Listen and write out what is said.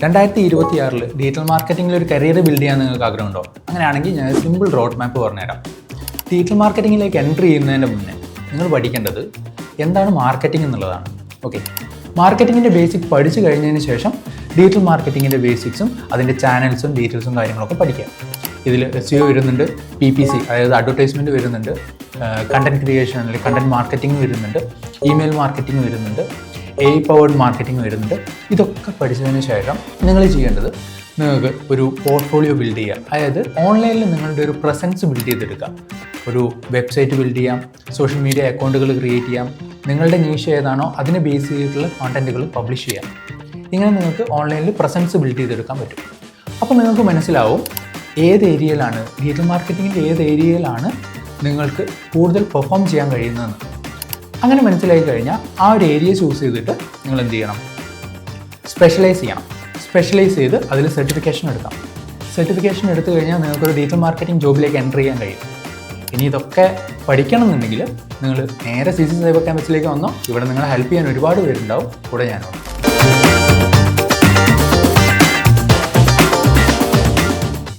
2026 digital മാർക്കറ്റിംഗിൽ ഒരു career build ചെയ്യാൻ നിങ്ങൾക്ക് ആഗ്രഹമുണ്ടോ? അങ്ങനെയാണെങ്കിൽ ഞാൻ സിമ്പിൾ റോഡ് മാപ്പ് പറഞ്ഞുതരാം. ഡിജിറ്റൽ മാർക്കറ്റിംഗിലേക്ക് എൻട്രി ചെയ്യുന്നതിന് മുന്നേ നിങ്ങൾ പഠിക്കേണ്ടത് എന്താണ് മാർക്കറ്റിംഗ് എന്നുള്ളതാണ്. ഓക്കെ, മാർക്കറ്റിങ്ങിൻ്റെ ബേസിക് പഠിച്ചു കഴിഞ്ഞതിന് ശേഷം ഡിജിറ്റൽ മാർക്കറ്റിങ്ങിൻ്റെ ബേസിക്സും അതിൻ്റെ ചാനൽസും ഡീറ്റെയിൽസും കാര്യങ്ങളൊക്കെ പഠിക്കാം. ഇതിൽ SEO വരുന്നുണ്ട്, PPC അതായത് അഡ്വർടൈസ്മെൻറ്റ് വരുന്നുണ്ട്, കണ്ടൻറ് ക്രിയേഷൻ അല്ലെങ്കിൽ കണ്ടൻറ് മാർക്കറ്റിംഗ് വരുന്നുണ്ട്, ഇമെയിൽ മാർക്കറ്റിംഗ് വരുന്നുണ്ട്, AI പവേർഡ് മാർക്കറ്റിംഗ് വരുന്നുണ്ട്. ഇതൊക്കെ പഠിച്ചതിന് ശേഷം നിങ്ങൾ ചെയ്യേണ്ടത് നിങ്ങൾക്ക് ഒരു പോർട്ട്ഫോളിയോ ബിൽഡ് ചെയ്യുക. അതായത് ഓൺലൈനിൽ നിങ്ങളുടെ ഒരു പ്രസൻസ് ബിൽഡ് ചെയ്തെടുക്കുക. ഒരു വെബ്സൈറ്റ് ബിൽഡ് ചെയ്യാം, സോഷ്യൽ മീഡിയ അക്കൗണ്ടുകൾ ക്രിയേറ്റ് ചെയ്യാം, നിങ്ങളുടെ നീഷ് ഏതാണോ അതിനെ ബേസ് ചെയ്തിട്ടുള്ള കോണ്ടൻറ്റുകൾ പബ്ലിഷ് ചെയ്യാം. ഇങ്ങനെ നിങ്ങൾക്ക് ഓൺലൈനിൽ പ്രസൻസ് ബിൽഡ് ചെയ്തെടുക്കാൻ പറ്റും. അപ്പോൾ നിങ്ങൾക്ക് മനസ്സിലാവും ഏത് ഏരിയയിലാണ് ഡിജിറ്റൽ മാർക്കറ്റിങ്ങിൻ്റെ ഏത് ഏരിയയിലാണ് നിങ്ങൾക്ക് കൂടുതൽ പെർഫോം ചെയ്യാൻ കഴിയുന്നതെന്ന്. അങ്ങനെ മനസ്സിലാക്കി കഴിഞ്ഞാൽ ആ ഒരു ഏരിയ ചൂസ് ചെയ്തിട്ട് നിങ്ങൾ എന്ത് ചെയ്യണം? സ്പെഷ്യലൈസ് ചെയ്യണം. സ്പെഷ്യലൈസ് ചെയ്ത് അതിൽ സർട്ടിഫിക്കേഷൻ എടുക്കാം. സർട്ടിഫിക്കേഷൻ എടുത്തു കഴിഞ്ഞാൽ നിങ്ങൾക്കൊരു ഡിജിറ്റൽ മാർക്കറ്റിംഗ് ജോബിലേക്ക് എൻ്റർ ചെയ്യാൻ കഴിയും. ഇനി ഇതൊക്കെ പഠിക്കണം എന്നുണ്ടെങ്കിൽ നിങ്ങൾ നേരെ CC സൈബർ ക്യാമ്പസിലേക്ക് വന്നോ. ഇവിടെ നിങ്ങളെ ഹെൽപ്പ് ചെയ്യാൻ ഒരുപാട് പേരുണ്ടാവും. കൂടെ ഞാനുണ്ട്.